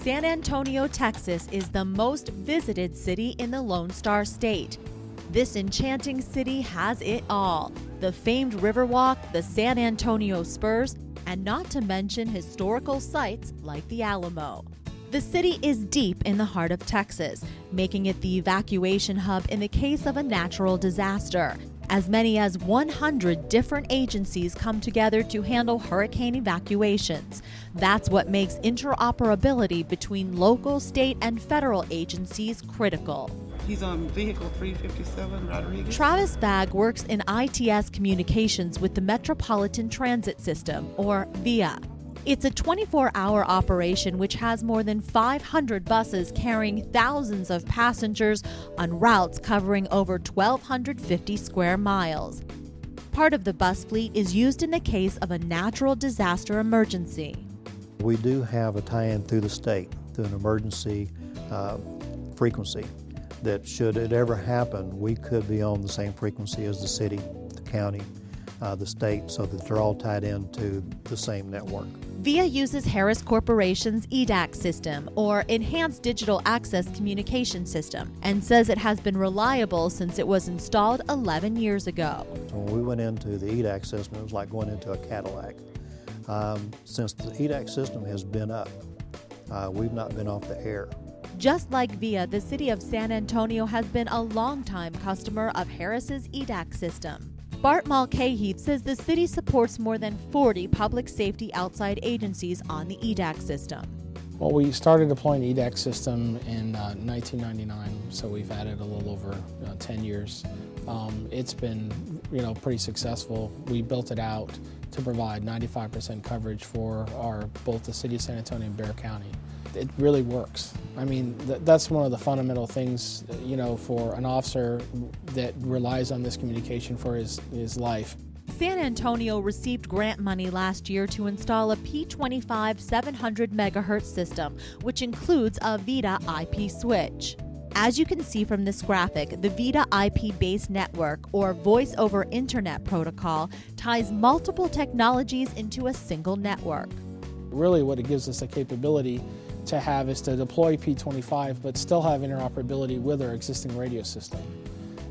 San Antonio, Texas is the most visited city in the Lone Star State. This enchanting city has it all: the famed Riverwalk, the San Antonio Spurs, and not to mention historical sites like the Alamo. The city is deep in the heart of Texas, making it the evacuation hub in the case of a natural disaster. As many as 100 different agencies come together to handle hurricane evacuations. That's what makes interoperability between local, state, and federal agencies critical. He's on vehicle 357, Rodriguez. Travis Bagg works in ITS communications with the Metropolitan Transit System, or VIA. It's a 24-hour operation which has more than 500 buses carrying thousands of passengers on routes covering over 1,250 square miles. Part of the bus fleet is used in the case of a natural disaster emergency. We do have a tie-in through the state, through an emergency frequency, that should it ever happen, we could be on the same frequency as the city, the county, the state, so that they're all tied into the same network. VIA uses Harris Corporation's EDAC system, or Enhanced Digital Access Communication System, and says it has been reliable since it was installed 11 years ago. So when we went into the EDAC system, it was like going into a Cadillac. Since the EDAC system has been up, we've not been off the air. Just like VIA, the city of San Antonio has been a longtime customer of Harris's EDAC system. Bart Mulcahy says the city supports more than 40 public safety outside agencies on the EDAC system. Well, we started deploying the EDAC system in 1999, so we've had it a little over 10 years. It's been, pretty successful. We built it out to provide 95% coverage for both the city of San Antonio and Bexar County. It really works. I mean, that's one of the fundamental things, for an officer that relies on this communication for his life. San Antonio received grant money last year to install a P25 700 megahertz system, which includes a VIDA IP switch. As you can see from this graphic, the VIDA IP-based network, or Voice over Internet protocol, ties multiple technologies into a single network. Really what it gives us the capability to have is to deploy P25 but still have interoperability with our existing radio system.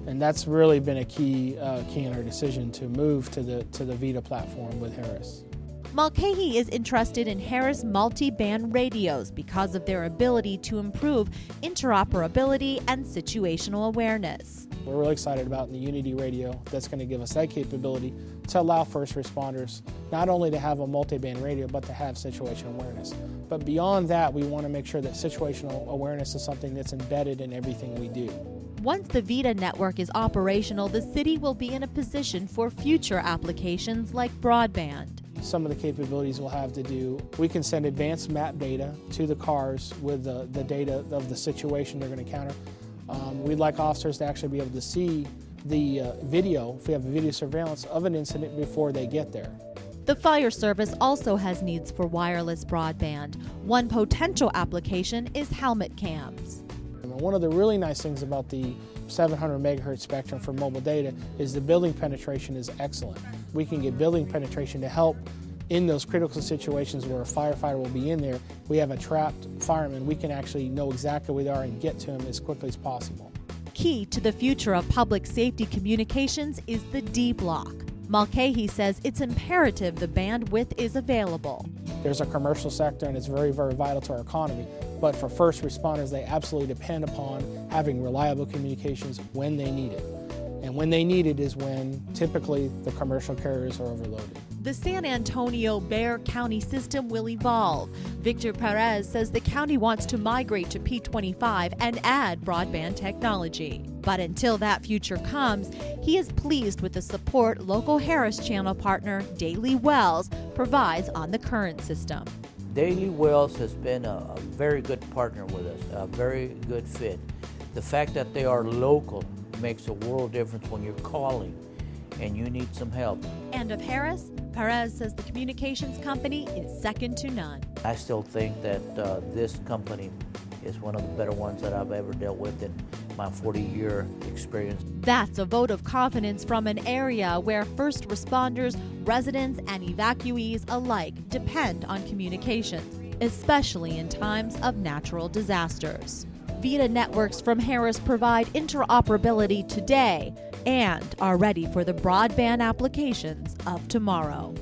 And that's really been a key in our decision to move to the VIDA platform with Harris. Mulcahy is interested in Harris multi-band radios because of their ability to improve interoperability and situational awareness. We're really excited about the Unity radio that's going to give us that capability to allow first responders not only to have a multi-band radio but to have situational awareness. But beyond that, we want to make sure that situational awareness is something that's embedded in everything we do. Once the VIDA network is operational, the city will be in a position for future applications like broadband. Some of the capabilities we'll have to do, we can send advanced map data to the cars with the data of the situation they're going to encounter. We'd like officers to actually be able to see the video, if we have video surveillance of an incident before they get there. The fire service also has needs for wireless broadband. One potential application is helmet cams. One of the really nice things about the 700 megahertz spectrum for mobile data is the building penetration is excellent. We can get building penetration to help in those critical situations where a firefighter will be in there. We have a trapped fireman. We can actually know exactly where they are and get to him as quickly as possible. Key to the future of public safety communications is the D block. Mulcahy says it's imperative the bandwidth is available. There's a commercial sector and it's very, very vital to our economy. But for first responders, they absolutely depend upon having reliable communications when they need it. And when they need it is when typically the commercial carriers are overloaded. The San Antonio-Bexar County system will evolve. Victor Perez says the county wants to migrate to P25 and add broadband technology. But until that future comes, he is pleased with the support local Harris channel partner Daily Wells provides on the current system. Daily Wells has been a very good partner with us, a very good fit. The fact that they are local makes a world difference when you're calling and you need some help. And of Harris, Perez says the communications company is second to none. I still think that this company is one of the better ones that I've ever dealt with in my 40-year experience. That's a vote of confidence from an area where first responders, residents, and evacuees alike depend on communications. especially in times of natural disasters. VITA networks from Harris provide interoperability today and are ready for the broadband applications of tomorrow.